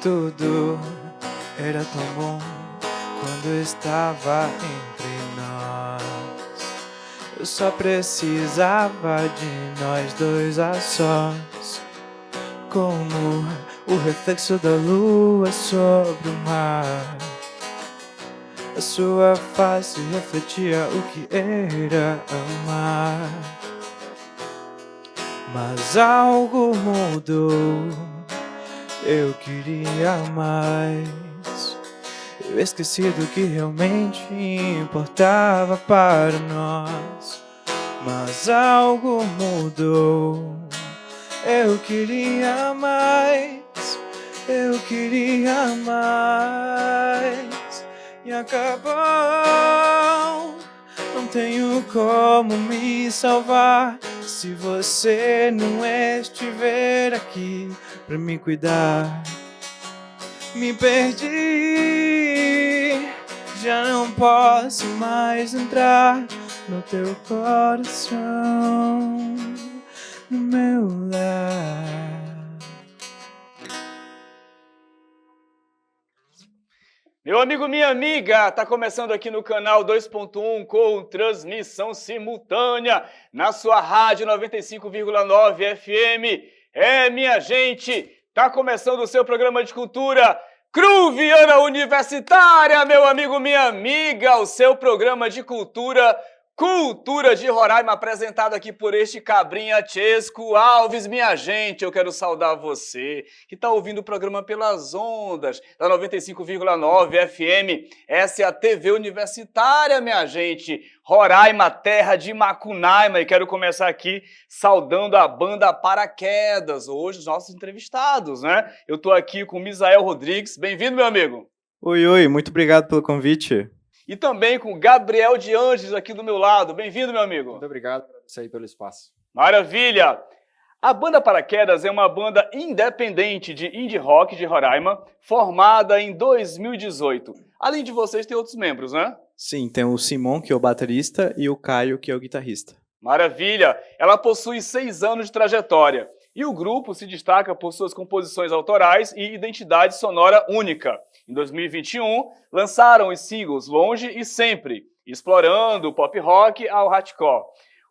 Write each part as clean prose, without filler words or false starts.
Tudo era tão bom quando estava entre nós. Eu só precisava de nós dois a sós, como o reflexo da lua sobre o mar. A sua face refletia o que era amar. Mas algo mudou, eu queria mais. Eu esqueci do que realmente importava para nós. Mas algo mudou, eu queria mais. Eu queria mais. E acabou. Não tenho como me salvar se você não estiver aqui pra me cuidar. Me perdi, já não posso mais entrar no teu coração, no meu lar. Meu amigo, minha amiga, tá começando aqui no canal 2.1 com transmissão simultânea na sua rádio 95,9 FM. Minha gente, tá começando o seu programa de cultura Cruviana Universitária, meu amigo, minha amiga, o seu programa de cultura de Roraima, apresentado aqui por este cabrinha Chesco Alves. Minha gente, eu quero saudar você que está ouvindo o programa pelas ondas da 95,9 FM. Essa é a TV Universitária, minha gente. Roraima, terra de Macunaíma. E quero começar aqui saudando a banda Paraquedas, hoje os nossos entrevistados, né? Eu estou aqui com o Misael Rodrigues. Bem-vindo, meu amigo. Oi, muito obrigado pelo convite. E também com Gabriel de Anjos aqui do meu lado. Bem-vindo, meu amigo. Muito obrigado por isso aí, pelo espaço. Maravilha! A banda Paraquedas é uma banda independente de indie rock de Roraima, formada em 2018. Além de vocês, tem outros membros, né? Sim, tem o Simon, que é o baterista, e o Caio, que é o guitarrista. Maravilha! Ela possui 6 anos de trajetória. E o grupo se destaca por suas composições autorais e identidade sonora única. Em 2021, lançaram os singles Longe e Sempre, explorando o pop rock ao hardcore.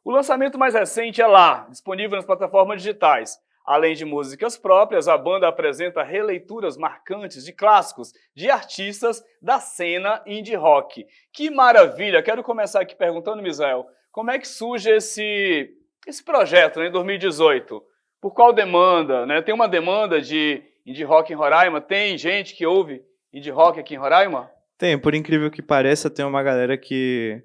O lançamento mais recente é Lá, disponível nas plataformas digitais. Além de músicas próprias, a banda apresenta releituras marcantes de clássicos de artistas da cena indie rock. Que maravilha! Quero começar aqui perguntando, Misael, como é que surge esse projeto, né, em 2018? Por qual demanda? Né? Tem uma demanda de indie rock em Roraima? Tem gente que ouve indie rock aqui em Roraima? Tem, por incrível que pareça, tem uma galera que,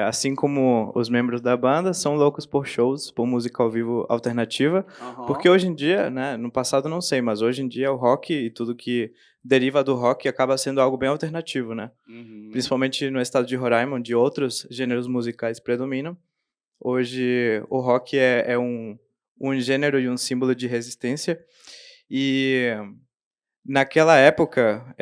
assim como os membros da banda, são loucos por shows, por música ao vivo alternativa, porque hoje em dia, né, no passado não sei, mas hoje em dia o rock e tudo que deriva do rock acaba sendo algo bem alternativo, né? Principalmente no estado de Roraima, onde outros gêneros musicais predominam. Hoje o rock é um gênero e um símbolo de resistência, e naquela época,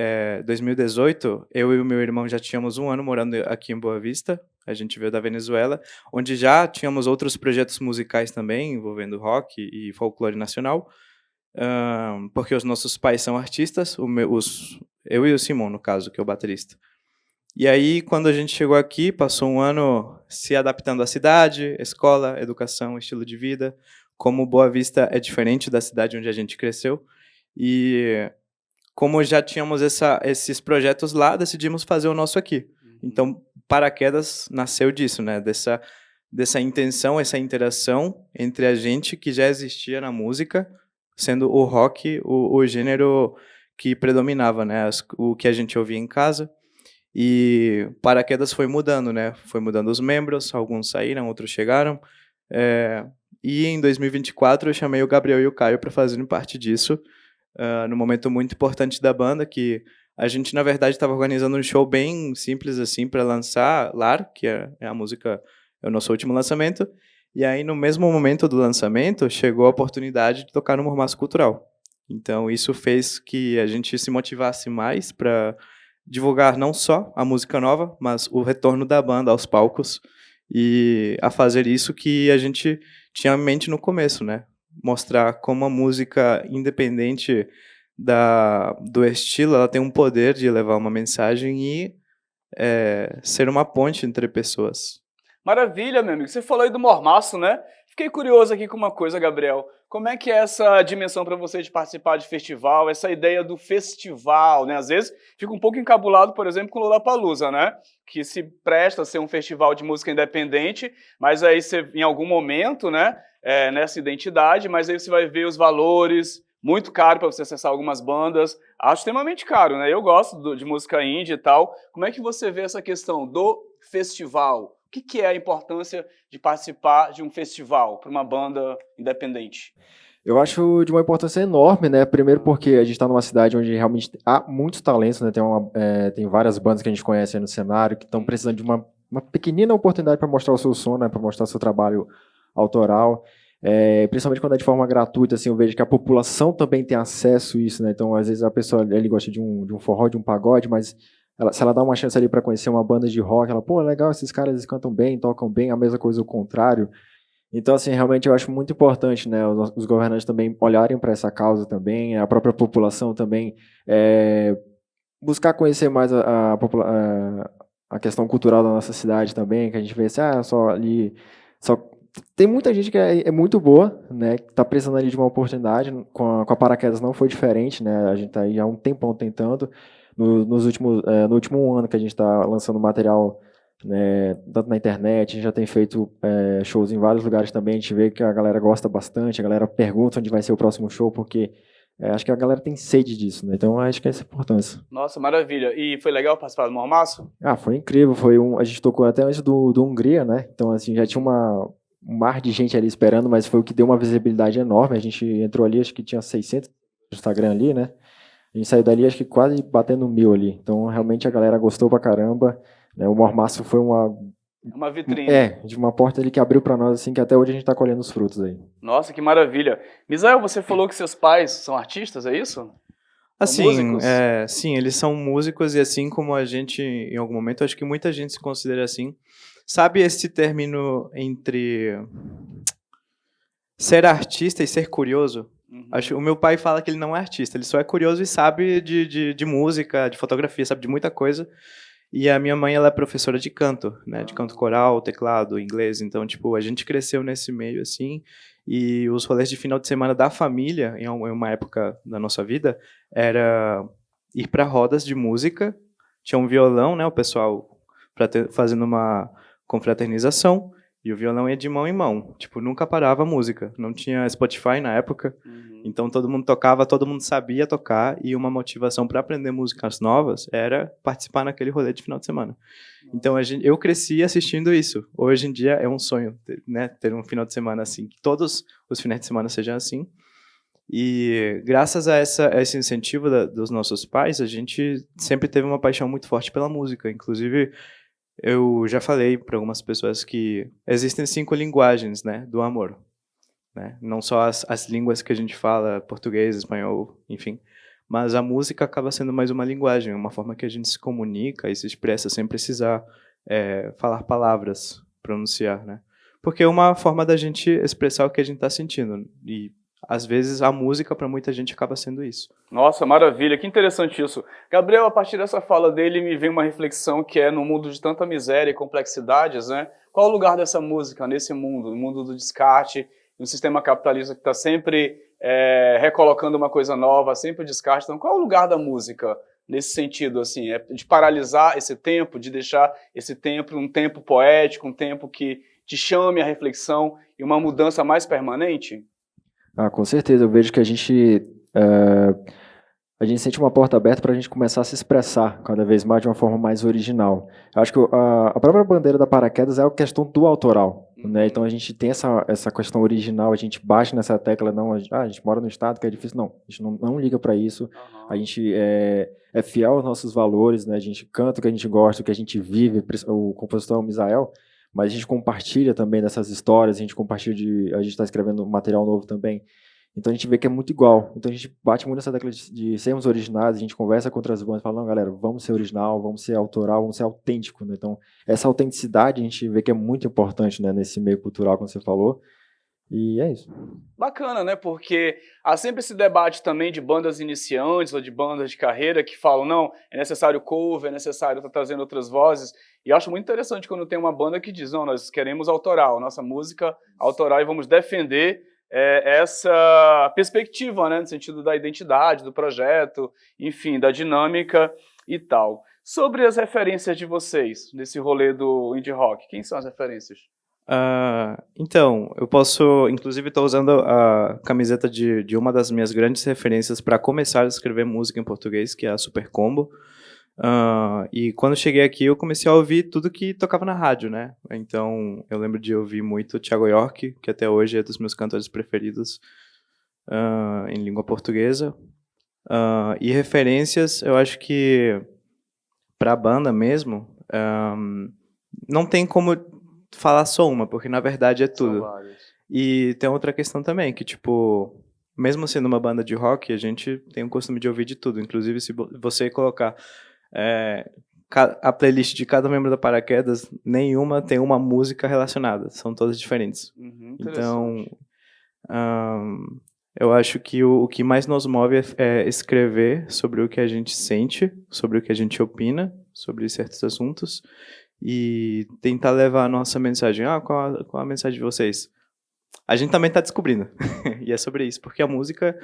2018, eu e o meu irmão já tínhamos 1 ano morando aqui em Boa Vista. A gente veio da Venezuela, onde já tínhamos outros projetos musicais também, envolvendo rock e folclore nacional, porque os nossos pais são artistas, eu e o Simon, no caso, que é o baterista. E aí, quando a gente chegou aqui, passou 1 ano se adaptando à cidade, escola, educação, estilo de vida. Como Boa Vista é diferente da cidade onde a gente cresceu, e como já tínhamos esses projetos lá, decidimos fazer o nosso aqui. Então, Paraquedas nasceu disso, né? Dessa intenção, essa interação entre a gente que já existia na música, sendo o rock o gênero que predominava, né? O que a gente ouvia em casa. E Paraquedas foi mudando, né? Foi mudando os membros, alguns saíram, outros chegaram. E em 2024 eu chamei o Gabriel e o Caio para fazerem parte disso, num momento muito importante da banda, que a gente, na verdade, estava organizando um show bem simples assim para lançar Lar, que é a música, é o nosso último lançamento. E aí, no mesmo momento do lançamento, chegou a oportunidade de tocar no Mormaço Cultural. Então, isso fez que a gente se motivasse mais para divulgar não só a música nova, mas o retorno da banda aos palcos, e a fazer isso que a gente tinha em mente no começo, né? Mostrar como a música independente do estilo, ela tem um poder de levar uma mensagem e ser uma ponte entre pessoas. Maravilha, meu amigo. Você falou aí do mormaço, né? Fiquei curioso aqui com uma coisa, Gabriel. Como é que é essa dimensão para você de participar de festival, essa ideia do festival, né? Às vezes fica um pouco encabulado, por exemplo, com o Lollapalooza, né? Que se presta a ser um festival de música independente, mas aí você, em algum momento, né, nessa identidade, mas aí você vai ver os valores, muito caro para você acessar algumas bandas. Acho extremamente caro, né? Eu gosto de música indie e tal. Como é que você vê essa questão do festival? O que é a importância de participar de um festival para uma banda independente? Eu acho de uma importância enorme, né? Primeiro porque a gente está numa cidade onde realmente há muitos talentos, né? Tem várias bandas que a gente conhece aí no cenário que estão precisando de uma pequenina oportunidade para mostrar o seu som, né? Para mostrar o seu trabalho autoral. Principalmente quando é de forma gratuita, assim, eu vejo que a população também tem acesso a isso, né? Então, às vezes a pessoa ele gosta de um forró, de um pagode, mas se ela dá uma chance ali para conhecer uma banda de rock, ela, pô, legal, esses caras eles cantam bem, tocam bem, a mesma coisa o contrário. Então, assim, realmente eu acho muito importante, né, os governantes também olharem para essa causa também, a própria população também buscar conhecer mais a questão cultural da nossa cidade também, que a gente vê assim, só ali, só tem muita gente que é muito boa, né, que está precisando ali de uma oportunidade, com a Paraquedas não foi diferente, né, a gente está aí há um tempão tentando, no último ano que a gente está lançando material, né, tanto na internet, a gente já tem feito shows em vários lugares também, a gente vê que a galera gosta bastante, a galera pergunta onde vai ser o próximo show, porque acho que a galera tem sede disso, né, então acho que é essa a importância. Nossa, maravilha. E foi legal participar do Mormaço? Foi incrível, a gente tocou até antes do Hungria, né, então assim, já tinha um mar de gente ali esperando, mas foi o que deu uma visibilidade enorme, a gente entrou ali, acho que tinha 600 no Instagram ali, né, a gente saiu dali, acho que quase batendo 1000 ali. Então, realmente, a galera gostou pra caramba. Né? O Mormaço foi uma vitrine. De uma porta ali que abriu pra nós, assim, que até hoje a gente tá colhendo os frutos aí. Nossa, que maravilha. Misael, você falou que seus pais são artistas, é isso? Assim, músicos? Sim, eles são músicos e assim como a gente, em algum momento, acho que muita gente se considera assim. Sabe esse término entre ser artista e ser curioso? O meu pai fala que ele não é artista, ele só é curioso e sabe de música, de fotografia, sabe de muita coisa. E a minha mãe, ela é professora de canto, né? De canto coral, teclado, inglês. Então, tipo, a gente cresceu nesse meio, assim. E os rolês de final de semana da família, em uma época da nossa vida, era ir para rodas de música. Tinha um violão, né? O pessoal fazendo uma confraternização. E o violão ia de mão em mão. Tipo, nunca parava a música. Não tinha Spotify na época. Então, todo mundo tocava, todo mundo sabia tocar. E uma motivação para aprender músicas novas era participar naquele rolê de final de semana. Então, eu cresci assistindo isso. Hoje em dia é um sonho, né? Ter um final de semana assim. Que todos os finais de semana sejam assim. E graças a esse incentivo dos nossos pais, a gente sempre teve uma paixão muito forte pela música. Inclusive, eu já falei para algumas pessoas que existem 5 linguagens, né, do amor, né? Não só as línguas que a gente fala, português, espanhol, enfim, mas a música acaba sendo mais uma linguagem, uma forma que a gente se comunica e se expressa sem precisar falar palavras, pronunciar, né? Porque é uma forma da gente expressar o que a gente está sentindo e às vezes a música para muita gente acaba sendo isso. Nossa, maravilha, que interessante isso. Gabriel, a partir dessa fala dele me vem uma reflexão que é no mundo de tanta miséria e complexidades, né? Qual o lugar dessa música nesse mundo, no mundo do descarte, no sistema capitalista que está sempre recolocando uma coisa nova, sempre o descarte. Então, qual é o lugar da música nesse sentido, assim, de paralisar esse tempo, de deixar esse tempo um tempo poético, um tempo que te chame à reflexão e uma mudança mais permanente? Com certeza, eu vejo que a gente sente uma porta aberta para a gente começar a se expressar cada vez mais de uma forma mais original. Eu acho que a própria bandeira da Paraquedas é a questão do autoral, né? Então a gente tem essa questão original, a gente bate nessa tecla, não, a gente mora no estado que é difícil, não, a gente não liga para isso, a gente é fiel aos nossos valores, né? A gente canta o que a gente gosta, o que a gente vive, o compositor é o Misael, mas a gente compartilha também dessas histórias, a gente está escrevendo material novo também. Então a gente vê que é muito igual. Então a gente bate muito nessa tecla de sermos originais, a gente conversa com outras bandas e fala, não, galera, vamos ser original, vamos ser autoral, vamos ser autêntico, né? Então essa autenticidade a gente vê que é muito importante, né, nesse meio cultural, como você falou. E é isso. Bacana, né? Porque há sempre esse debate também de bandas iniciantes ou de bandas de carreira que falam, não, é necessário cover, é necessário estar trazendo outras vozes. E eu acho muito interessante quando tem uma banda que diz, não, nós queremos autoral, nossa música autoral e vamos defender essa perspectiva, né? No sentido da identidade, do projeto, enfim, da dinâmica e tal. Sobre as referências de vocês, nesse rolê do indie rock, quem são as referências? Então, eu posso, inclusive estou usando a camiseta de uma das minhas grandes referências para começar a escrever música em português, que é a Super Combo. E quando cheguei aqui, eu comecei a ouvir tudo que tocava na rádio, né? Então, eu lembro de ouvir muito Thiago York, que até hoje é dos meus cantores preferidos em língua portuguesa. E referências, eu acho que para a banda mesmo, não tem como falar só uma, porque na verdade é tudo. E tem outra questão também, que tipo, mesmo sendo uma banda de rock, a gente tem o costume de ouvir de tudo. Inclusive, se você colocar a playlist de cada membro da Paraquedas, nenhuma tem uma música relacionada, são todas diferentes. Então, eu acho que o que mais nos move é escrever sobre o que a gente sente, sobre o que a gente opina, sobre certos assuntos, e tentar levar a nossa mensagem. Qual a mensagem de vocês? A gente também está descobrindo. E é sobre isso, porque a música,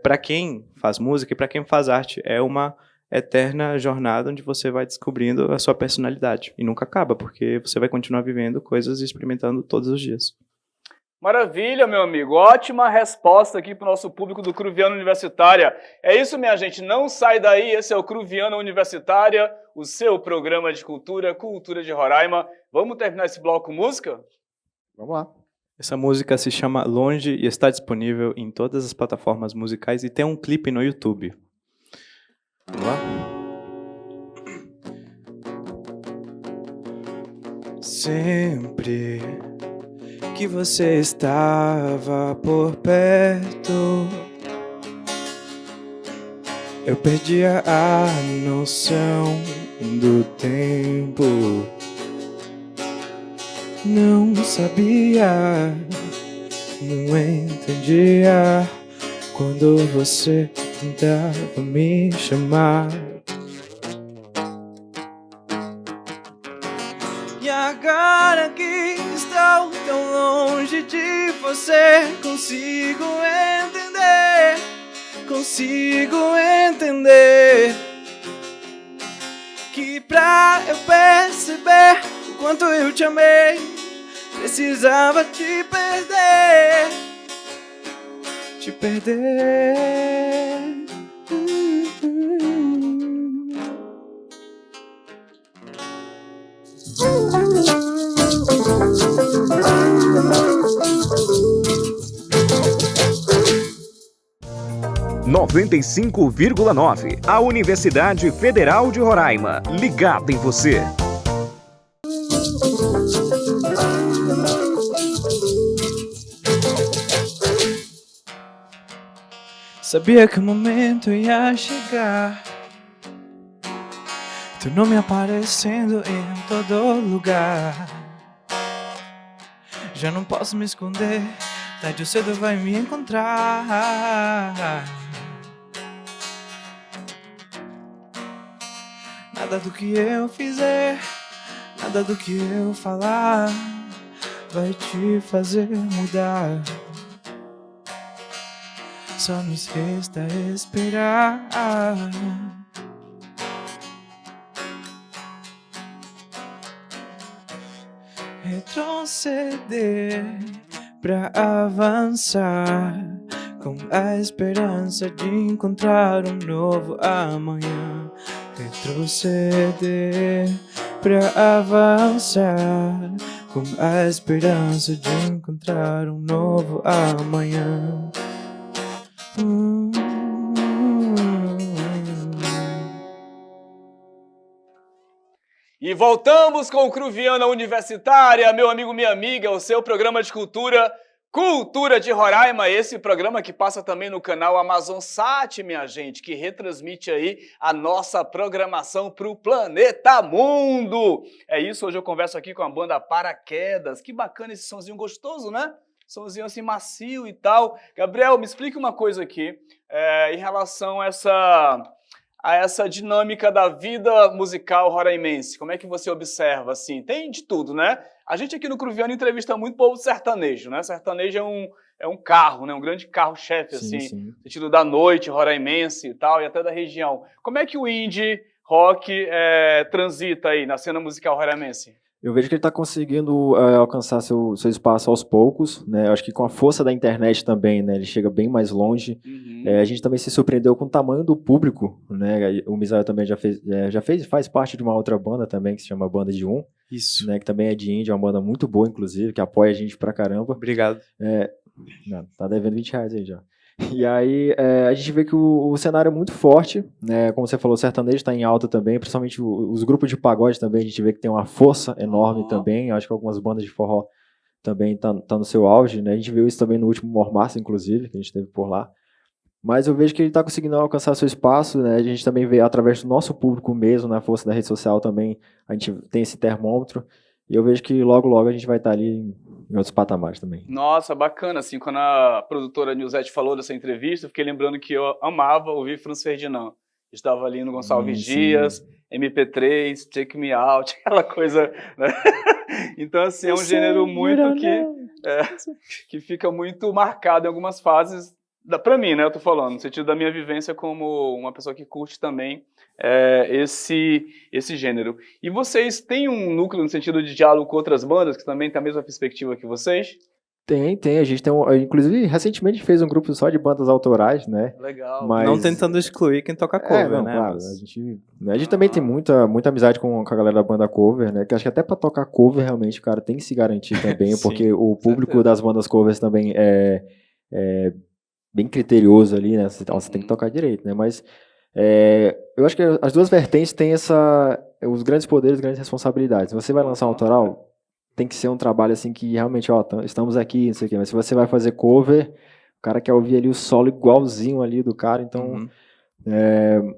para quem faz música e para quem faz arte, é uma eterna jornada onde você vai descobrindo a sua personalidade. E nunca acaba, porque você vai continuar vivendo coisas e experimentando todos os dias. Maravilha, meu amigo. Ótima resposta aqui para o nosso público do Cruviana Universitária. É isso, minha gente. Não sai daí. Esse é o Cruviana Universitária, o seu programa de cultura, cultura de Roraima. Vamos terminar esse bloco com música? Vamos lá. Essa música se chama Longe e está disponível em todas as plataformas musicais e tem um clipe no YouTube. Vamos lá? Sempre que você estava por perto, eu perdia a noção do tempo. Não sabia, não entendia quando você tentava me chamar. E agora que estou tão longe de você, consigo entender que pra eu perceber o quanto eu te amei, precisava te perder. 95,9. A Universidade Federal de Roraima. Ligada em você. Sabia que o momento ia chegar, teu nome aparecendo em todo lugar. Já não posso me esconder, tarde ou cedo vai me encontrar. Nada do que eu fizer, nada do que eu falar vai te fazer mudar. Só nos resta esperar. Retroceder pra avançar, com a esperança de encontrar um novo amanhã. Retroceder pra avançar, com a esperança de encontrar um novo amanhã. E voltamos com o Cruviana Universitária, meu amigo, minha amiga, o seu programa de cultura, Cultura de Roraima, esse programa que passa também no canal Amazonsat, minha gente, que retransmite aí a nossa programação para o planeta mundo. É isso, hoje eu converso aqui com a banda Paraquedas. Que bacana esse sonzinho gostoso, né? Somzinho assim macio e tal. Gabriel, me explica uma coisa aqui em relação a essa dinâmica da vida musical roraimense. Como é que você observa, assim? Tem de tudo, né? A gente aqui no Cruviano entrevista muito povo sertanejo, né? Sertanejo é um carro, né? Um grande carro-chefe, assim, no sentido da noite roraimense e tal, e até da região. Como é que o indie rock transita aí na cena musical roraimense? Eu vejo que ele está conseguindo alcançar seu espaço aos poucos, né? Eu acho que com a força da internet também, né? Ele chega bem mais longe. A gente também se surpreendeu com o tamanho do público, né? O Misael também faz parte de uma outra banda também, que se chama Banda de Um. Isso. Né? Que também é de indie, é uma banda muito boa, inclusive, que apoia a gente pra caramba. Obrigado. Não, tá devendo R$20 aí já. E aí a gente vê que o cenário é muito forte, né? Como você falou, o sertanejo está em alta também, principalmente os grupos de pagode também, a gente vê que tem uma força enorme também. Acho que algumas bandas de forró também tá no seu auge, né? A gente viu isso também no último Mormaço, inclusive, que a gente teve por lá. Mas eu vejo que ele está conseguindo alcançar seu espaço, né? A gente também vê através do nosso público mesmo, na força da rede social também, a gente tem esse termômetro. E eu vejo que logo, logo a gente vai estar ali em outros patamares também. Nossa, bacana, assim, quando a produtora Nilzete falou dessa entrevista, eu fiquei lembrando que eu amava ouvir Franz Ferdinand. Estava ali no Gonçalves Dias, MP3, Take Me Out, aquela coisa, né? Então, assim, é um gênero muito que fica muito marcado em algumas fases, pra mim, né, eu tô falando, no sentido da minha vivência como uma pessoa que curte também esse gênero. E vocês têm um núcleo no sentido de diálogo com outras bandas que também tem a mesma perspectiva que vocês? Tem. A gente tem inclusive, recentemente fez um grupo só de bandas autorais, né? Legal. Mas... Não tentando excluir quem toca cover, né? Claro, a gente também tem muita amizade com a galera da banda cover, né? Que acho que até pra tocar cover, realmente, o cara tem que se garantir também, porque o público das bandas covers também é bem criterioso ali, né? Você tem que tocar direito, né? Mas eu acho que as duas vertentes têm os grandes poderes, as grandes responsabilidades. Se você vai lançar um autoral, tem que ser um trabalho assim que realmente, estamos aqui, não sei o quê. Mas se você vai fazer cover, o cara quer ouvir ali o solo igualzinho ali do cara, então...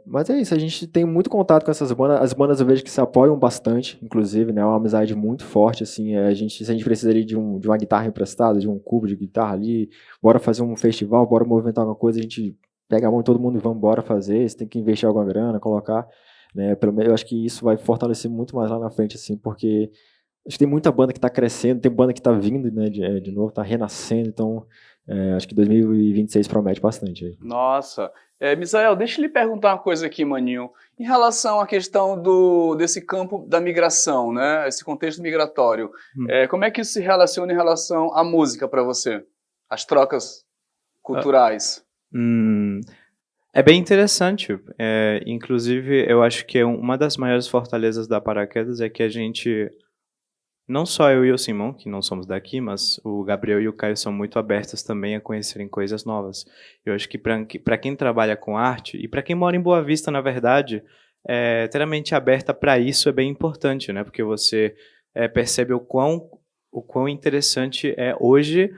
mas é isso, a gente tem muito contato com essas bandas. As bandas eu vejo que se apoiam bastante, inclusive, né? É uma amizade muito forte, assim. Se a gente precisa ali de uma guitarra emprestada, de um cubo de guitarra ali, bora fazer um festival, bora movimentar alguma coisa, a gente pega a mão de todo mundo e vamos embora fazer. Você tem que investir alguma grana, colocar, né? Eu acho que isso vai fortalecer muito mais lá na frente, assim, porque acho que tem muita banda que está crescendo, tem banda que está vindo, né, de novo, está renascendo, então acho que 2026 promete bastante aí. Nossa. Misael, deixa eu lhe perguntar uma coisa aqui, maninho. Em relação à questão desse campo da migração, né? Esse contexto migratório, como é que isso se relaciona em relação à música para você? As trocas culturais? É bem interessante. Inclusive, eu acho que uma das maiores fortalezas da Paraquedas é que a gente... Não só eu e o Simão, que não somos daqui, mas o Gabriel e o Caio são muito abertos também a conhecerem coisas novas. Eu acho que para quem trabalha com arte, e para quem mora em Boa Vista, na verdade, ter a mente aberta para isso é bem importante, né? Porque você percebe o quão interessante é hoje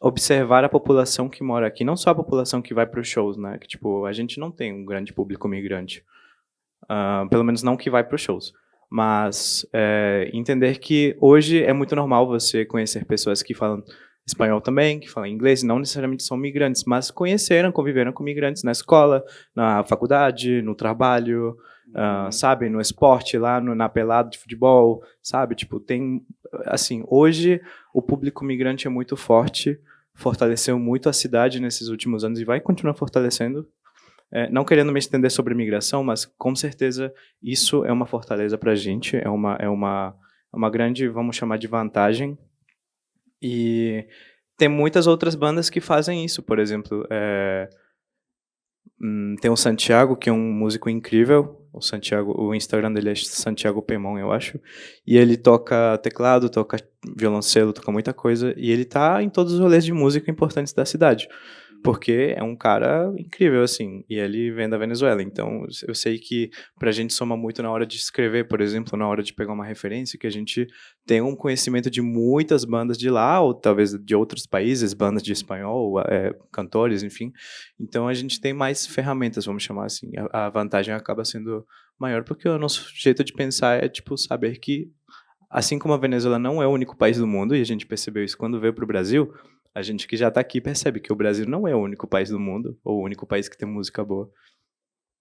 observar a população que mora aqui, não só a população que vai para os shows, né? Que, tipo, a gente não tem um grande público migrante, pelo menos não que vai para os shows. Mas entender que hoje é muito normal você conhecer pessoas que falam espanhol também, que falam inglês, não necessariamente são migrantes, mas conviveram com migrantes na escola, na faculdade, no trabalho, sabe, no esporte, lá na pelada de futebol, sabe, tipo, tem, assim, hoje o público migrante é muito forte, fortaleceu muito a cidade nesses últimos anos e vai continuar fortalecendo. Não querendo me estender sobre migração, mas com certeza isso é uma fortaleza para a gente, é uma grande, vamos chamar de vantagem. E tem muitas outras bandas que fazem isso, por exemplo, tem o Santiago, que é um músico incrível, o Instagram dele é Santiago Pemon, eu acho, e ele toca teclado, toca violoncelo, toca muita coisa, e ele tá em todos os rolês de música importantes da cidade. Porque é um cara incrível, assim, e ele vem da Venezuela, então eu sei que pra gente soma muito na hora de escrever, por exemplo, na hora de pegar uma referência, que a gente tem um conhecimento de muitas bandas de lá, ou talvez de outros países, bandas de espanhol, cantores, enfim, então a gente tem mais ferramentas, vamos chamar assim, a vantagem acaba sendo maior, porque o nosso jeito de pensar é, tipo, saber que, assim como a Venezuela não é o único país do mundo, e a gente percebeu isso quando veio pro Brasil, A gente que já tá aqui percebe que o Brasil não é o único país do mundo, ou o único país que tem música boa.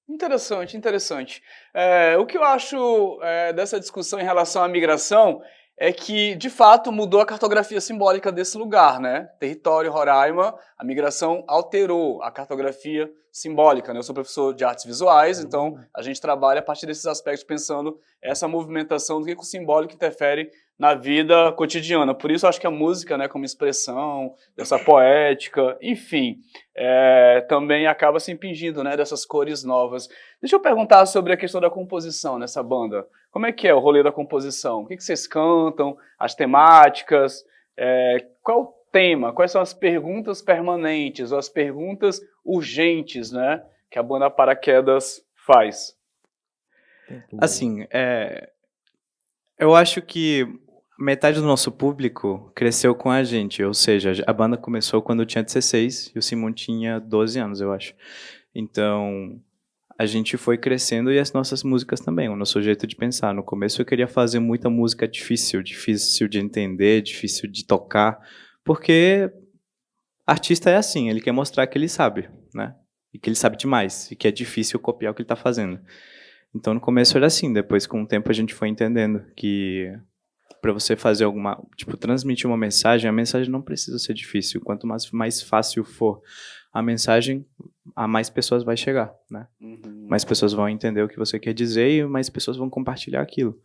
Interessante, interessante. O que eu acho dessa discussão em relação à migração é que, de fato, mudou a cartografia simbólica desse lugar, né? Território Roraima, a migração alterou a cartografia simbólica, né? Eu sou professor de artes visuais, então a gente trabalha a partir desses aspectos pensando essa movimentação do que o simbólico interfere na vida cotidiana. Por isso, eu acho que a música, né, como expressão dessa poética, enfim, também acaba se impingindo, né, dessas cores novas. Deixa eu perguntar sobre a questão da composição nessa banda. Como é que é o rolê da composição? O que vocês cantam? As temáticas? Qual o tema? Quais são as perguntas permanentes ou as perguntas urgentes, né, que a banda Paraquedas faz? Assim, eu acho que metade do nosso público cresceu com a gente, ou seja, a banda começou quando eu tinha 16 e o Simon tinha 12 anos, eu acho. Então, a gente foi crescendo e as nossas músicas também, o nosso jeito de pensar. No começo eu queria fazer muita música difícil de entender, difícil de tocar, porque artista é assim, ele quer mostrar que ele sabe, né? E que ele sabe demais, e que é difícil copiar o que ele está fazendo. Então no começo era assim, depois com o tempo a gente foi entendendo que para você fazer transmitir uma mensagem, a mensagem não precisa ser difícil. Quanto mais fácil for a mensagem, a mais pessoas vai chegar, né? Mais pessoas vão entender o que você quer dizer e mais pessoas vão compartilhar aquilo.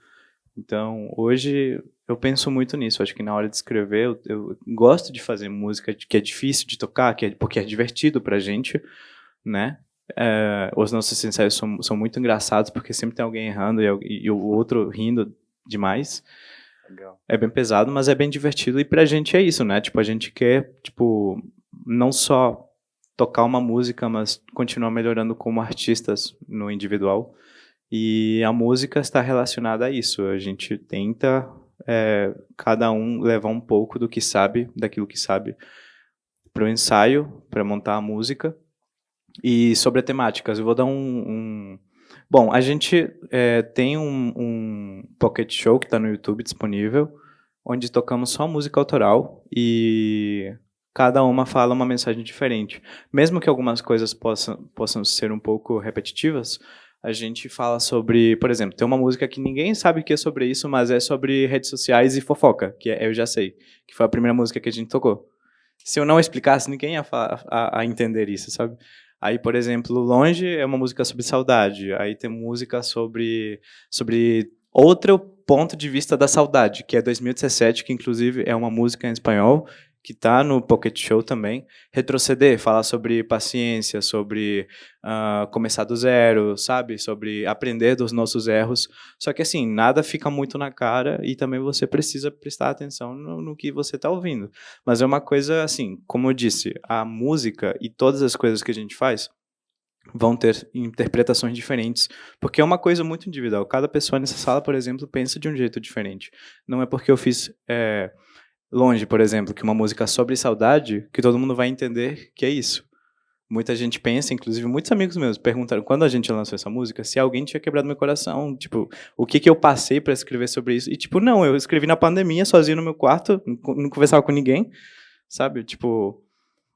Então, hoje, eu penso muito nisso. Acho que na hora de escrever, eu gosto de fazer música que é difícil de tocar, porque é divertido pra gente, né? Os nossos ensaios são muito engraçados, porque sempre tem alguém errando e o outro rindo demais. Legal. É bem pesado, mas é bem divertido. E pra gente é isso, né? A gente quer, não só tocar uma música, mas continuar melhorando como artistas no individual. E a música está relacionada a isso. A gente tenta, cada um, levar um pouco daquilo que sabe, para o ensaio, para montar a música. E sobre a temática, eu vou dar Bom, a gente tem um pocket show que está no YouTube disponível, onde tocamos só música autoral e cada uma fala uma mensagem diferente. Mesmo que algumas coisas possam ser um pouco repetitivas, a gente fala sobre, por exemplo, tem uma música que ninguém sabe o que é sobre isso, mas é sobre redes sociais e fofoca, que Eu Já Sei, que foi a primeira música que a gente tocou. Se eu não explicasse, ninguém ia a entender isso, sabe? Aí, por exemplo, Longe é uma música sobre saudade. Aí tem música sobre outro ponto de vista da saudade, que é 2017, que inclusive é uma música em espanhol, que está no Pocket Show também. Retroceder, falar sobre paciência, sobre começar do zero, sabe? Sobre aprender dos nossos erros. Só que assim, nada fica muito na cara e também você precisa prestar atenção no que você está ouvindo. Mas é uma coisa assim, como eu disse, a música e todas as coisas que a gente faz vão ter interpretações diferentes, porque é uma coisa muito individual. Cada pessoa nessa sala, por exemplo, pensa de um jeito diferente. Não é porque eu fiz Longe, por exemplo, que é uma música sobre saudade, que todo mundo vai entender que é isso. Muita gente pensa, inclusive muitos amigos meus perguntaram quando a gente lançou essa música se alguém tinha quebrado meu coração, o que eu passei para escrever sobre isso. E não, eu escrevi na pandemia, sozinho no meu quarto, não conversava com ninguém, sabe?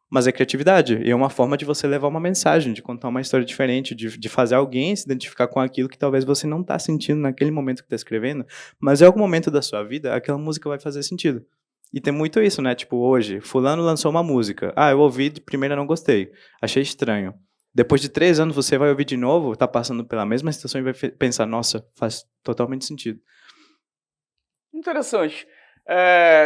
Mas é criatividade, e é uma forma de você levar uma mensagem, de contar uma história diferente, de fazer alguém se identificar com aquilo que talvez você não está sentindo naquele momento que está escrevendo, mas em algum momento da sua vida, aquela música vai fazer sentido. E tem muito isso, né? Hoje, fulano lançou uma música. Eu ouvi de primeira, não gostei. Achei estranho. Depois de 3 anos, você vai ouvir de novo, tá passando pela mesma situação e vai pensar, nossa, faz totalmente sentido. Interessante.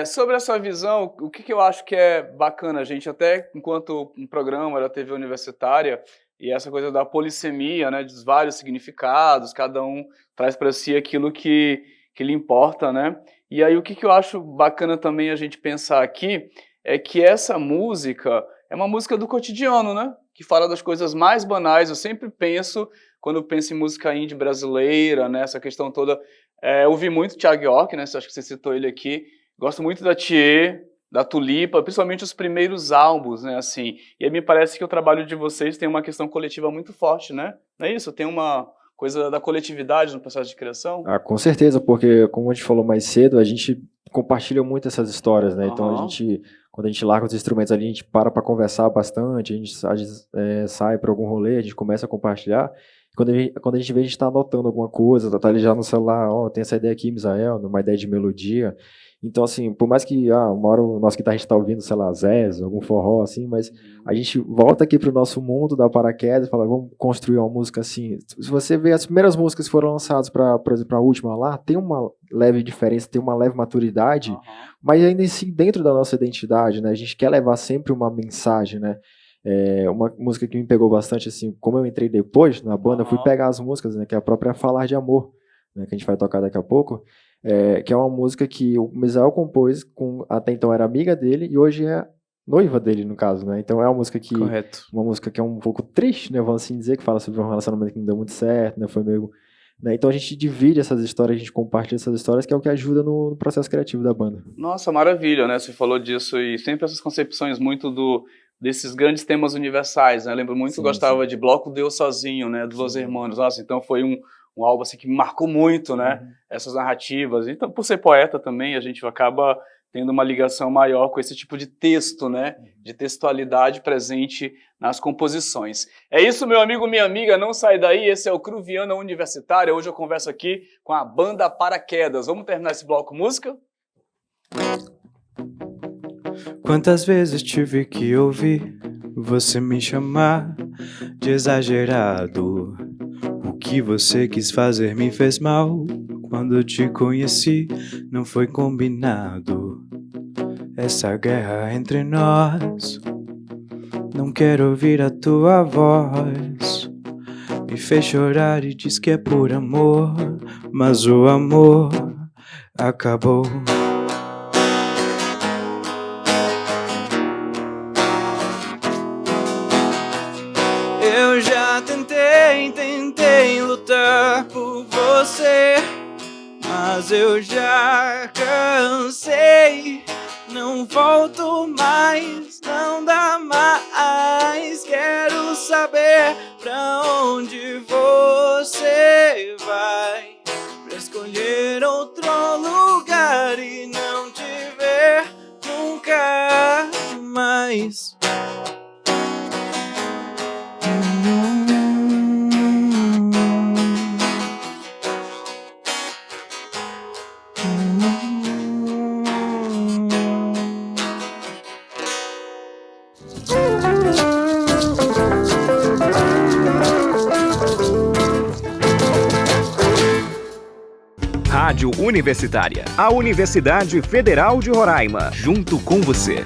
Sobre essa visão, o que eu acho que é bacana, gente, até enquanto um programa da TV universitária, e essa coisa da polissemia, né, dos vários significados, cada um traz para si aquilo que lhe importa, né? E aí o que eu acho bacana também a gente pensar aqui é que essa música é uma música do cotidiano, né? Que fala das coisas mais banais. Eu sempre penso, quando eu penso em música indie brasileira, né, essa questão toda, eu ouvi muito Thiago York, né? Acho que você citou ele aqui. Gosto muito da Thier, da Tulipa, principalmente os primeiros álbuns, né? Assim. E aí me parece que o trabalho de vocês tem uma questão coletiva muito forte, né? Não é isso? Tem uma coisa da coletividade no processo de criação? Com certeza, porque como a gente falou mais cedo, a gente compartilham muito essas histórias, né? Então, quando a gente larga os instrumentos ali, a gente para conversar bastante, a gente sai para algum rolê, a gente começa a compartilhar. Quando a gente vê, a gente está anotando alguma coisa, tá ali já no celular, tem essa ideia aqui, Misael, uma ideia de melodia. Então, assim, por mais que uma hora o nosso guitarrista está ouvindo, sei lá, Zez, algum forró, assim, mas a gente volta aqui pro nosso mundo da paraquedas e fala, vamos construir uma música assim. Se você vê as primeiras músicas que foram lançadas, por exemplo, a última lá, tem uma leve diferença, tem uma leve maturidade, mas ainda assim dentro da nossa identidade, né? A gente quer levar sempre uma mensagem, né? Uma música que me pegou bastante, assim, como eu entrei depois na banda, eu fui pegar as músicas, né? Que é a própria Falar de Amor, né, que a gente vai tocar daqui a pouco. Que é uma música que o Misael compôs, até então era amiga dele e hoje é noiva dele, no caso, né? Então é uma música que Correto. uma música que é um pouco triste, né? Vamos assim dizer, que fala sobre um relacionamento que não deu muito certo, né? Foi meio, né? Então a gente divide essas histórias, a gente compartilha essas histórias, que é o que ajuda no processo criativo da banda. Nossa, maravilha, né? Você falou disso e sempre essas concepções muito desses grandes temas universais, né? Eu lembro muito, gostava de Bloco de Eu Sozinho, né? Dos Los Hermanos. Nossa, então foi um álbum assim, que me marcou muito, né? Essas narrativas. Então, por ser poeta também, a gente acaba tendo uma ligação maior com esse tipo de texto, né? De textualidade presente nas composições. É isso, meu amigo, minha amiga, não sai daí. Esse é o Cruviana Universitária. Hoje eu converso aqui com a banda Paraquedas. Vamos terminar esse bloco música? Quantas vezes tive que ouvir você me chamar de exagerado? O que você quis fazer me fez mal. Quando eu te conheci, não foi combinado. Essa guerra entre nós, não quero ouvir a tua voz. Me fez chorar e diz que é por amor, mas o amor acabou. Eu já tentei lutar por você, mas eu já cansei. Não volto mais, não dá mais. Quero saber pra onde você vai, pra escolher outro lugar e não te ver nunca mais. Rádio Universitária, a Universidade Federal de Roraima, junto com você.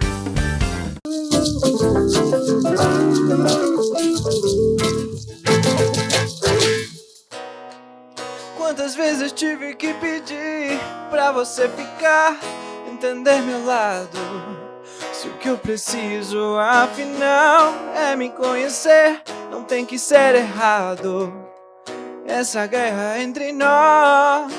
Quantas vezes tive que pedir pra você ficar, entender meu lado? Se o que eu preciso, afinal, é me conhecer, não tem que ser errado. Essa guerra entre nós,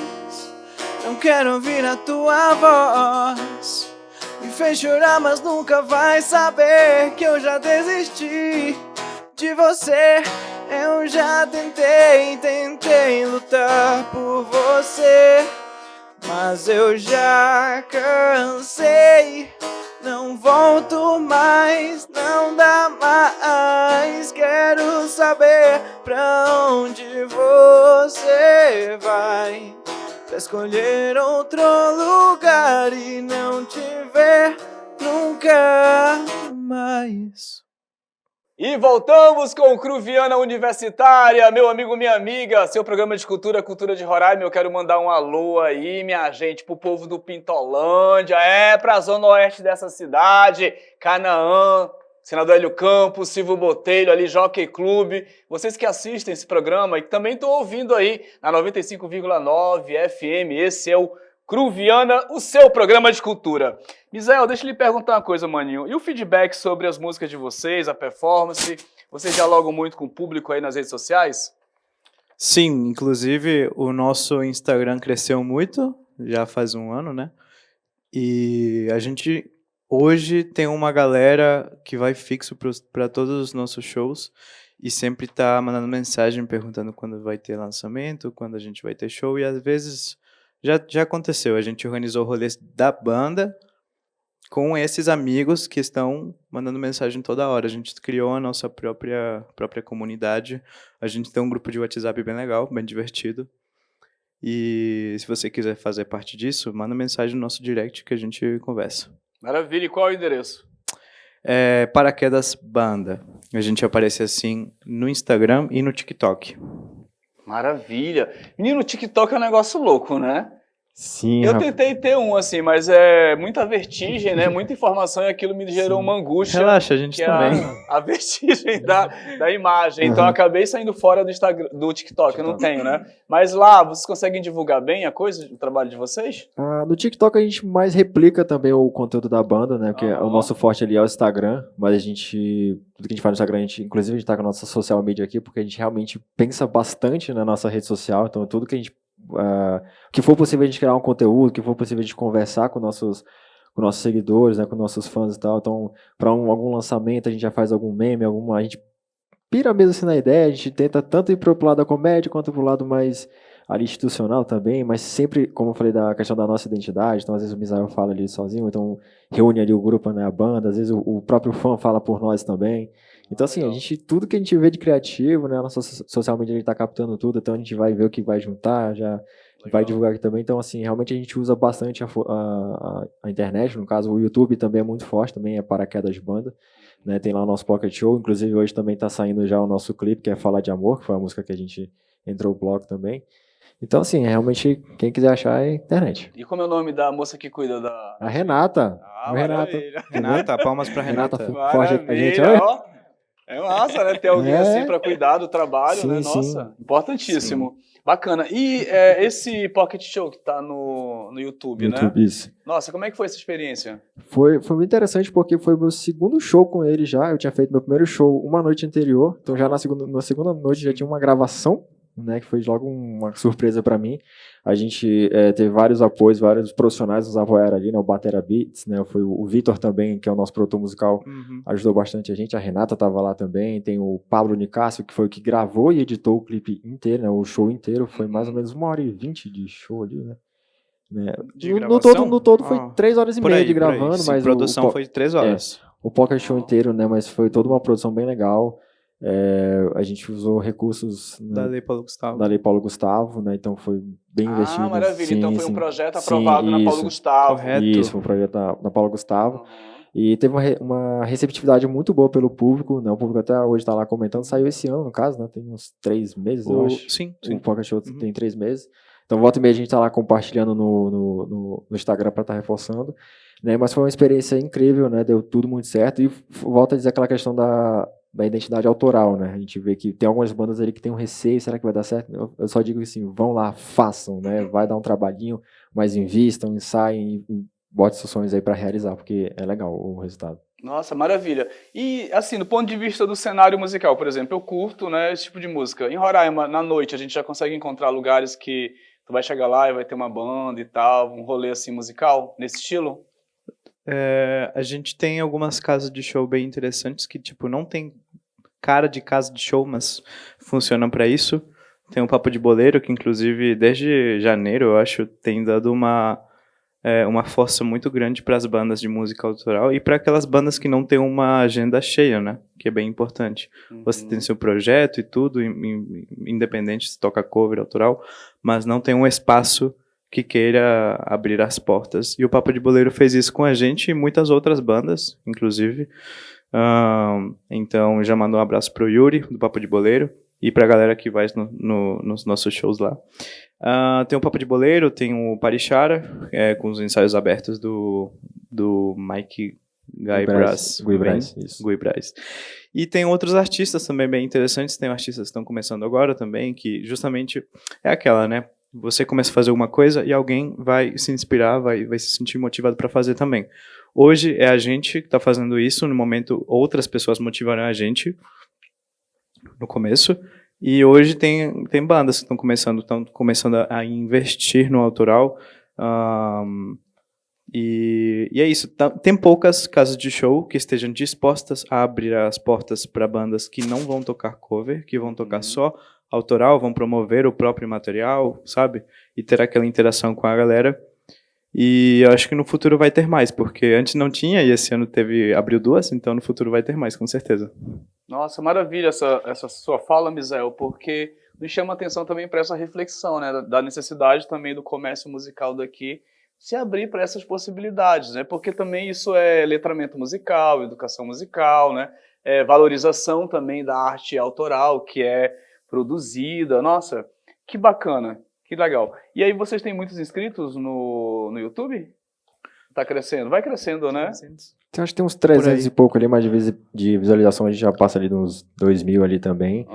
não quero ouvir a tua voz. Me fez chorar, mas nunca vai saber que eu já desisti de você. Eu já tentei lutar por você, mas eu já cansei. Não volto mais, não dá mais. Quero saber pra onde você vai, pra escolher outro lugar e não te ver nunca mais. E voltamos com o Cruviana Universitária, meu amigo, minha amiga, seu programa de cultura, Cultura de Roraima. Eu quero mandar um alô aí, minha gente, pro povo do Pintolândia, pra zona oeste dessa cidade, Canaã, Senador Hélio Campos, Silvio Botelho, ali, Jockey Clube. Vocês que assistem esse programa e que também estão ouvindo aí na 95,9 FM, esse é o Cruviana, o seu programa de cultura. Misael, deixa eu lhe perguntar uma coisa, maninho. E o feedback sobre as músicas de vocês, a performance? Vocês dialogam muito com o público aí nas redes sociais? Sim, inclusive o nosso Instagram cresceu muito, já faz um ano, né? E a gente hoje tem uma galera que vai fixo para todos os nossos shows e sempre tá mandando mensagem perguntando quando vai ter lançamento, quando a gente vai ter show, e às vezes Já aconteceu, a gente organizou rolês da banda com esses amigos que estão mandando mensagem toda hora. A gente criou a nossa própria comunidade. A gente tem um grupo de WhatsApp bem legal, bem divertido. E se você quiser fazer parte disso, manda mensagem no nosso direct que a gente conversa. Maravilha. E qual é o endereço? Paraquedas Banda. A gente aparece assim no Instagram e no TikTok. Maravilha. Menino, o TikTok é um negócio louco, né? Sim, Eu tentei ter um, assim, mas é muita vertigem, né? Muita informação e aquilo me gerou uma angústia. Relaxa, a gente que também. É a vertigem da imagem. Então, eu acabei saindo fora do Instagram, do TikTok. Eu não tenho, né? Mas lá, vocês conseguem divulgar bem a coisa, o trabalho de vocês? No TikTok a gente mais replica também o conteúdo da banda, né? Porque o nosso forte ali é o Instagram, mas tudo que a gente faz no Instagram, inclusive a gente tá com a nossa social media aqui, porque a gente realmente pensa bastante na nossa rede social, então tudo que a gente que for possível a gente criar um conteúdo, que for possível a gente conversar com nossos seguidores, né, com nossos fãs e tal. Então, para algum lançamento, a gente já faz algum meme, a gente pira mesmo assim na ideia, a gente tenta tanto ir pro lado da comédia quanto pro lado mais ali institucional também, mas sempre, como eu falei, da questão da nossa identidade. Então, às vezes o Misael fala ali sozinho, então reúne ali o grupo, né, a banda, às vezes o próprio fã fala por nós também. Então, assim, tudo que a gente vê de criativo, né, a nossa social media a gente tá captando tudo, então a gente vai ver o que vai juntar, já vai divulgar aqui também. Então, assim, realmente a gente usa bastante a internet, no caso o YouTube também é muito forte, também é Paraquedas de Banda, né, tem lá o nosso Pocket Show, inclusive hoje também tá saindo já o nosso clipe, que é Falar de Amor, que foi a música que a gente entrou no bloco também. Então, assim, realmente, quem quiser achar é internet. E como é o nome da moça que cuida da... A Renata. Maravilha. Renata, palmas pra Renata. Forte com a gente, ó. É massa, né? Ter alguém assim pra cuidar do trabalho, Sim, né? sim. Nossa, importantíssimo. Sim. Bacana. E esse Pocket Show que tá no YouTube, né? Isso. Nossa, como é que foi essa experiência? Foi muito interessante porque foi o meu segundo show com ele já. Eu tinha feito meu primeiro show uma noite anterior, então já na segunda noite já tinha uma gravação, né, que foi logo uma surpresa para mim. A gente teve vários apoios, vários profissionais nos apoiaram ali, né, o Batera Beats, né, foi o Vitor também, que é o nosso produtor musical, ajudou bastante a gente, a Renata estava lá também, tem o Pablo Nicásio, que foi o que gravou e editou o clipe inteiro, né, o show inteiro, foi mais ou menos 1h20 de show ali, né. No todo foi 3h30 de gravando, sim, mas produção foi 3 horas. O Pocket Show inteiro, né, mas foi toda uma produção bem legal. A gente usou recursos da Lei Paulo Gustavo, né? Então foi bem investido. Maravilha. Sim, então foi um projeto aprovado na Paulo Gustavo. Correto. Isso, foi um projeto na Paulo Gustavo. E teve uma receptividade muito boa pelo público, né? O público até hoje está lá comentando. Saiu esse ano, no caso, né? Tem uns 3 meses, eu acho. Sim. O Pocket Show tem 3 meses. Então, volta e meia a gente está lá compartilhando no Instagram para estar reforçando. Né? Mas foi uma experiência incrível, né? Deu tudo muito certo. E volta a dizer aquela questão da identidade autoral, né? A gente vê que tem algumas bandas ali que tem um receio, será que vai dar certo? Eu só digo assim, vão lá, façam, né? Vai dar um trabalhinho, mas invistam, ensaiem e botem seus sonhos aí para realizar, porque é legal o resultado. Nossa, maravilha. E, assim, do ponto de vista do cenário musical, por exemplo, eu curto, né, esse tipo de música. Em Roraima, na noite, a gente já consegue encontrar lugares que tu vai chegar lá e vai ter uma banda e tal, um rolê, assim, musical, nesse estilo? A gente tem algumas casas de show bem interessantes que, tipo, não tem cara de casa de show, mas funcionam para isso. Tem o Papo de Boleiro, que inclusive desde janeiro, eu acho, tem dado uma força muito grande para as bandas de música autoral e para aquelas bandas que não têm uma agenda cheia, né? Que é bem importante. Você tem seu projeto e tudo, independente se toca cover, autoral, mas não tem um espaço que queira abrir as portas. E o Papo de Boleiro fez isso com a gente e muitas outras bandas, inclusive. Então, já mandou um abraço pro Yuri, do Papo de Boleiro, e pra galera que vai nos nossos shows lá. Tem o Papo de Boleiro, tem o Parichara, com os ensaios abertos do Mike Guy Braz. E tem outros artistas também bem interessantes, tem artistas que estão começando agora também, que justamente é aquela, né? Você começa a fazer alguma coisa e alguém vai se inspirar, vai se sentir motivado para fazer também. Hoje é a gente que está fazendo isso, no momento outras pessoas motivaram a gente no começo, e hoje tem bandas que estão começando a investir no autoral, E é isso. Tem poucas casas de show que estejam dispostas a abrir as portas para bandas que não vão tocar cover, que vão tocar só autoral, vão promover o próprio material, sabe? E ter aquela interação com a galera. E eu acho que no futuro vai ter mais, porque antes não tinha e esse ano abriu 2, então no futuro vai ter mais, com certeza. Nossa, maravilha essa sua fala, Misael, porque nos chama atenção também para essa reflexão, né, da necessidade também do comércio musical daqui se abrir para essas possibilidades, né, porque também isso é letramento musical, educação musical, né, valorização também da arte autoral que é produzida. Nossa, que bacana, que legal. E aí vocês têm muitos inscritos no YouTube? Tá crescendo? Vai crescendo, né? Então, acho que tem uns 300 e pouco ali, mas de visualização a gente já passa ali nos 2.000 ali também.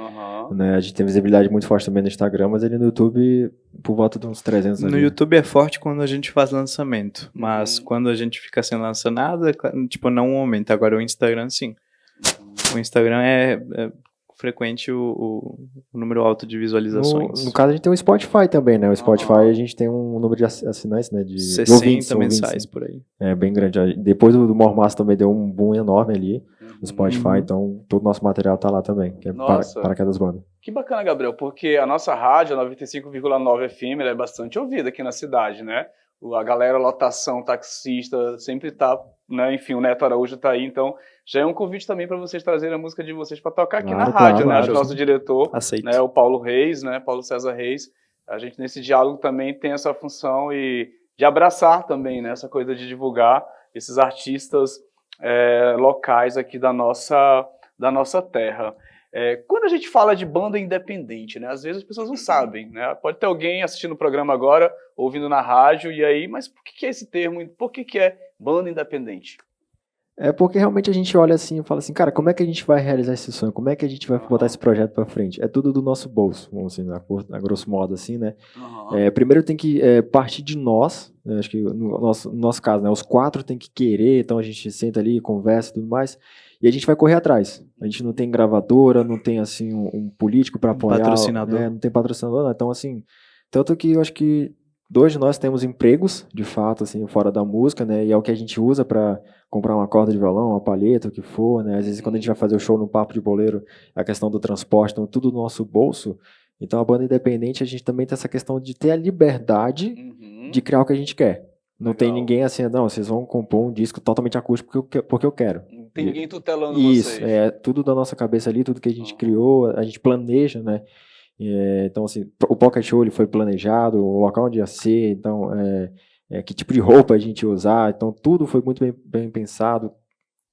Né? A gente tem visibilidade muito forte também no Instagram, mas ali no YouTube, por volta de uns 300 ali. No YouTube é forte quando a gente faz lançamento, mas quando a gente fica sem lançar nada, tipo, não aumenta. Agora o Instagram, sim. O Instagram é frequente o número alto de visualizações. No caso, a gente tem o Spotify também, né? O Spotify, a gente tem um número de assinantes, né? De 60 mensais por aí. É bem grande. Depois do Mormaço também deu um boom enorme ali no Spotify, então todo o nosso material tá lá também, que é para cada banda. Que bacana, Gabriel, porque a nossa rádio, a 95,9 FM, ela é bastante ouvida aqui na cidade, né? A galera, lotação, taxista, sempre tá, né? Enfim, o Neto Araújo tá aí, então já é um convite também para vocês trazerem a música de vocês para tocar aqui na rádio, né? Acho que o nosso diretor, né, o Paulo Reis, né? Paulo César Reis, a gente nesse diálogo também tem essa função e de abraçar também, né? Essa coisa de divulgar esses artistas locais aqui da nossa terra. Quando a gente fala de banda independente, né, às vezes as pessoas não sabem, né? Pode ter alguém assistindo o programa agora, ouvindo na rádio, e aí, mas por que é esse termo? Por que é banda independente? É porque realmente a gente olha assim e fala assim, cara, como é que a gente vai realizar esse sonho? Como é que a gente vai botar esse projeto pra frente? É tudo do nosso bolso, vamos dizer, a grosso modo, assim, né? Primeiro tem que partir de nós, né? Acho que no nosso caso, né? Os 4 tem que querer, então a gente senta ali, conversa e tudo mais, e a gente vai correr atrás. A gente não tem gravadora, não tem, assim, um político pra apoiar. Patrocinador. Não tem patrocinador, não. Então, assim, tanto que eu acho que 2 de nós temos empregos, de fato, assim, fora da música, né? E é o que a gente usa para comprar uma corda de violão, uma palheta, o que for, né? Às vezes, quando a gente vai fazer o show no Papo de Boleiro, a questão do transporte, então, tudo no nosso bolso. Então, a banda independente, a gente também tem essa questão de ter a liberdade de criar o que a gente quer. Não tem ninguém assim, não, vocês vão compor um disco totalmente acústico porque eu quero. Não tem ninguém tutelando vocês. Isso, é tudo da nossa cabeça ali, tudo que a gente criou, a gente planeja, né? Então, assim, o Pocket Show ele foi planejado, o local onde ia ser, então, que tipo de roupa a gente ia usar, então tudo foi muito bem pensado.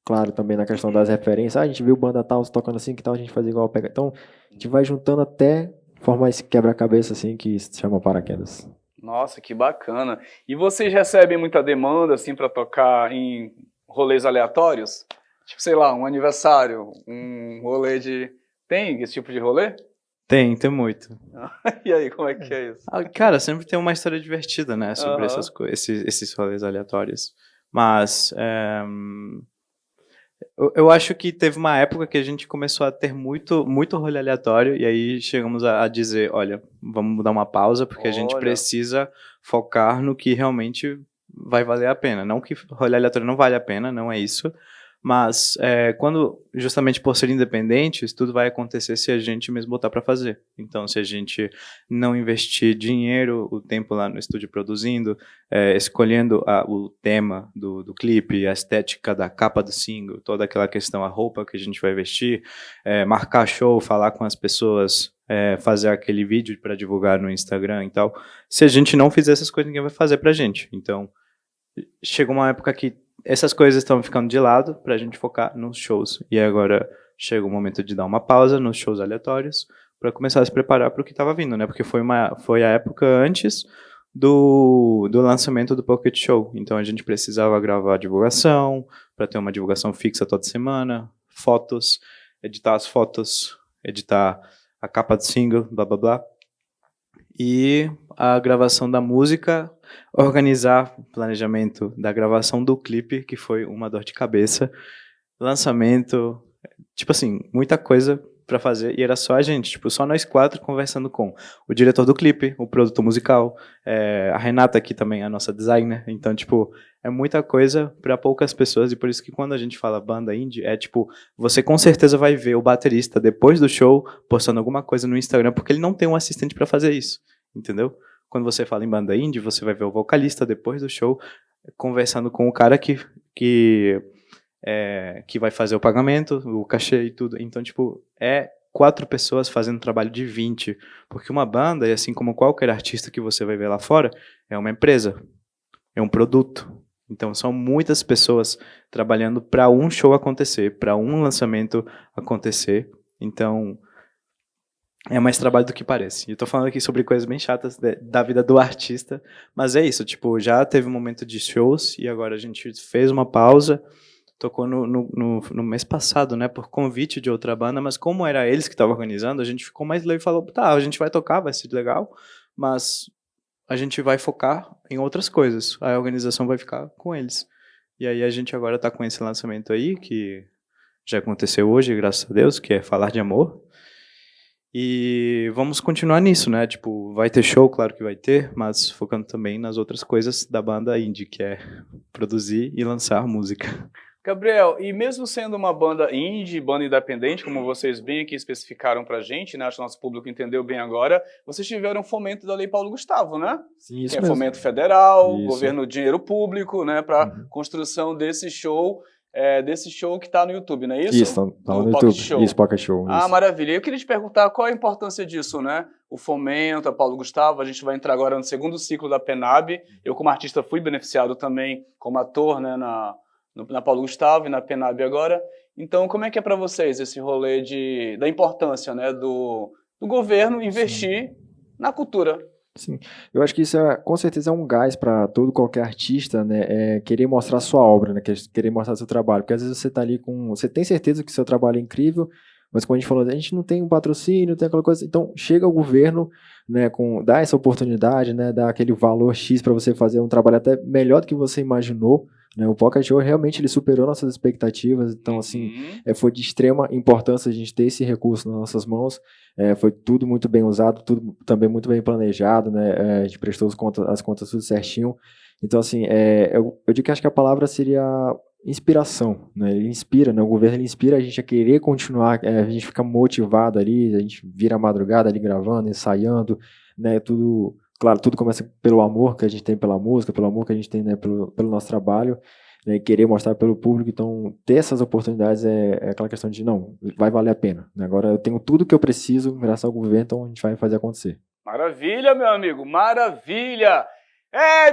Claro, também na questão das referências, a gente viu banda tal tocando assim, que tal a gente fazer igual. Então, a gente vai juntando até formar esse quebra-cabeça assim, que se chama Paraquedas. Nossa, que bacana. E vocês recebem muita demanda, assim, para tocar em rolês aleatórios? Tipo, sei lá, um aniversário, um rolê de... Tem esse tipo de rolê? Tem muito. E aí, como é que é isso? Cara, sempre tem uma história divertida, né, sobre essas coisas, esses rolês aleatórios. Mas eu acho que teve uma época que a gente começou a ter muito rolê aleatório, e aí chegamos a dizer, olha, vamos dar uma pausa, porque a gente precisa focar no que realmente vai valer a pena. Não que rolê aleatório não vale a pena, não é isso. Mas quando, justamente por ser independentes, tudo vai acontecer se a gente mesmo botar para fazer. Então, se a gente não investir dinheiro, o tempo lá no estúdio produzindo, escolhendo o tema do clipe, a estética da capa do single, toda aquela questão, a roupa que a gente vai vestir, marcar show, falar com as pessoas, fazer aquele vídeo para divulgar no Instagram e tal. Se a gente não fizer essas coisas, ninguém vai fazer pra gente. Então, chegou uma época que essas coisas estão ficando de lado pra gente focar nos shows. E agora chega o momento de dar uma pausa nos shows aleatórios para começar a se preparar para o que estava vindo, né? Porque foi a época antes do lançamento do Pocket Show. Então a gente precisava gravar a divulgação, para ter uma divulgação fixa toda semana, fotos, editar as fotos, editar a capa do single, blá blá blá. E a gravação da música, organizar o planejamento da gravação do clipe, que foi uma dor de cabeça, lançamento, tipo assim, muita coisa pra fazer, e era só a gente, tipo, só nós 4 conversando com o diretor do clipe, o produtor musical, a Renata aqui também, a nossa designer. Então, tipo, é muita coisa pra poucas pessoas, e por isso que quando a gente fala banda indie, é tipo, você com certeza vai ver o baterista depois do show postando alguma coisa no Instagram, porque ele não tem um assistente pra fazer isso, entendeu? Quando você fala em banda indie, você vai ver o vocalista depois do show conversando com o cara que vai fazer o pagamento, o cachê e tudo. Então, tipo, 4 pessoas fazendo um trabalho de 20. Porque uma banda, e assim como qualquer artista que você vai ver lá fora, é uma empresa, é um produto. Então, são muitas pessoas trabalhando para um show acontecer, para um lançamento acontecer. Então, é mais trabalho do que parece. E eu tô falando aqui sobre coisas bem chatas da vida do artista, mas é isso, tipo, já teve um momento de shows e agora a gente fez uma pausa, tocou no mês passado, né, por convite de outra banda, mas como era eles que estavam organizando, a gente ficou mais leve e falou, tá, a gente vai tocar, vai ser legal, mas a gente vai focar em outras coisas, a organização vai ficar com eles. E aí a gente agora tá com esse lançamento aí, que já aconteceu hoje, graças a Deus, que é Falar de Amor. E vamos continuar nisso, né? Tipo, vai ter show, claro que vai ter, mas focando também nas outras coisas da banda indie, que é produzir e lançar música. Gabriel, e mesmo sendo uma banda indie, banda independente, como vocês bem aqui especificaram pra gente, né? Acho que o nosso público entendeu bem agora, vocês tiveram fomento da Lei Paulo Gustavo, né? Sim, isso que é mesmo. fomento federal, Isso. governo dinheiro público, né? Pra construção desse show que tá no YouTube, não é isso? Isso, tá no Pocket YouTube. Show. Isso, Pocket Show. Ah, Isso. maravilha. Eu queria te perguntar qual a importância disso, né? O fomento, a Paulo Gustavo, a gente vai entrar agora no segundo ciclo da PENAB. Eu, como artista, fui beneficiado também como ator, né, na Paulo Gustavo e na PENAB agora. Então, como é que é para vocês esse rolê da importância, né, do governo investir na cultura? Sim, eu acho que isso com certeza é um gás para qualquer artista, né, querer mostrar sua obra, né, querer mostrar seu trabalho, porque às vezes você tá ali você tem certeza que seu trabalho é incrível, mas como a gente falou, a gente não tem um patrocínio, não tem aquela coisa, então chega o governo, né, dá essa oportunidade, né, dá aquele valor X para você fazer um trabalho até melhor do que você imaginou, né, o Pocket Show realmente ele superou nossas expectativas, então assim, foi de extrema importância a gente ter esse recurso nas nossas mãos, foi tudo muito bem usado, tudo também muito bem planejado, né, a gente prestou as contas tudo certinho, então assim, eu digo que acho que a palavra seria inspiração, né? Ele inspira, né? O governo ele inspira a gente a querer continuar, a gente fica motivado ali, a gente vira a madrugada ali gravando, ensaiando, né? Tudo, claro, tudo começa pelo amor que a gente tem pela música, pelo amor que a gente tem, né, pelo nosso trabalho, né, e querer mostrar pelo público, então ter essas oportunidades é aquela questão de, não, vai valer a pena, né? Agora eu tenho tudo que eu preciso graças ao governo, então a gente vai fazer acontecer. Maravilha, meu amigo, maravilha!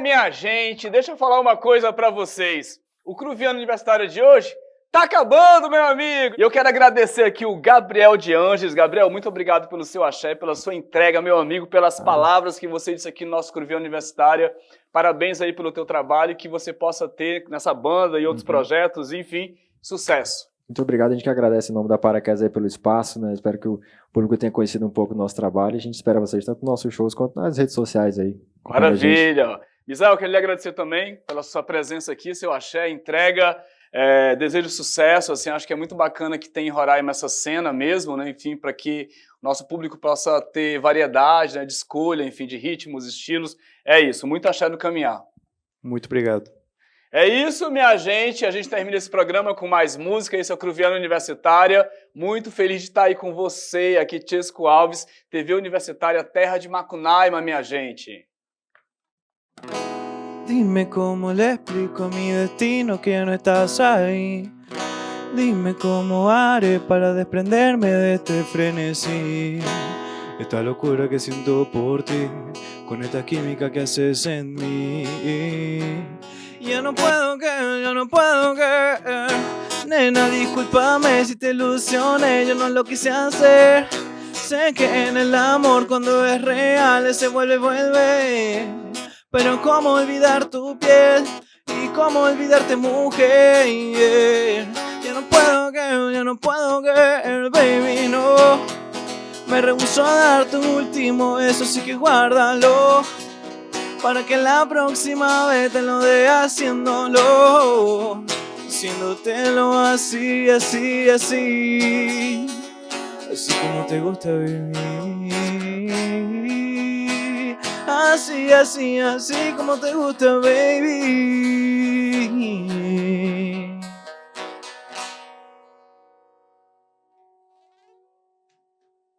Minha gente, deixa eu falar uma coisa pra vocês. O Cruviano Universitário de hoje tá acabando, meu amigo! E eu quero agradecer aqui o Gabriel de Anges. Gabriel, muito obrigado pelo seu axé, pela sua entrega, meu amigo, pelas palavras que você disse aqui no nosso Cruviano Universitário. Parabéns aí pelo teu trabalho, que você possa ter nessa banda e outros projetos, enfim, sucesso. Muito obrigado, a gente que agradece em nome da Paraquedas aí pelo espaço, né? Espero que o público tenha conhecido um pouco do nosso trabalho e a gente espera vocês tanto nos nossos shows quanto nas redes sociais aí. Maravilha! Misael, eu quero lhe agradecer também pela sua presença aqui, seu axé, entrega, desejo sucesso, assim, acho que é muito bacana que tem em Roraima essa cena mesmo, né, enfim, para que o nosso público possa ter variedade, né, de escolha, enfim, de ritmos, estilos, é isso, muito axé no caminhar. Muito obrigado. É isso, minha gente, a gente termina esse programa com mais música, esse é o Cruviano Universitária, muito feliz de estar aí com você, aqui Chesco Alves, TV Universitária Terra de Macunaíma, minha gente. Dime cómo le explico a mi destino que no estás ahí. Dime cómo haré para desprenderme de este frenesí. Esta locura que siento por ti, con esta química que haces en mí. Yo no puedo creer. Nena, discúlpame si te ilusioné, yo no lo quise hacer. Sé que en el amor cuando es real se vuelve. Pero cómo olvidar tu piel y cómo olvidarte, mujer, yeah. Yo no puedo creer, baby, no. Me rehúso a dar tu último beso, así que guárdalo, para que la próxima vez te lo dé haciéndolo así, así, así. así como te gusta vivir. Así, así, así como te gusta, baby.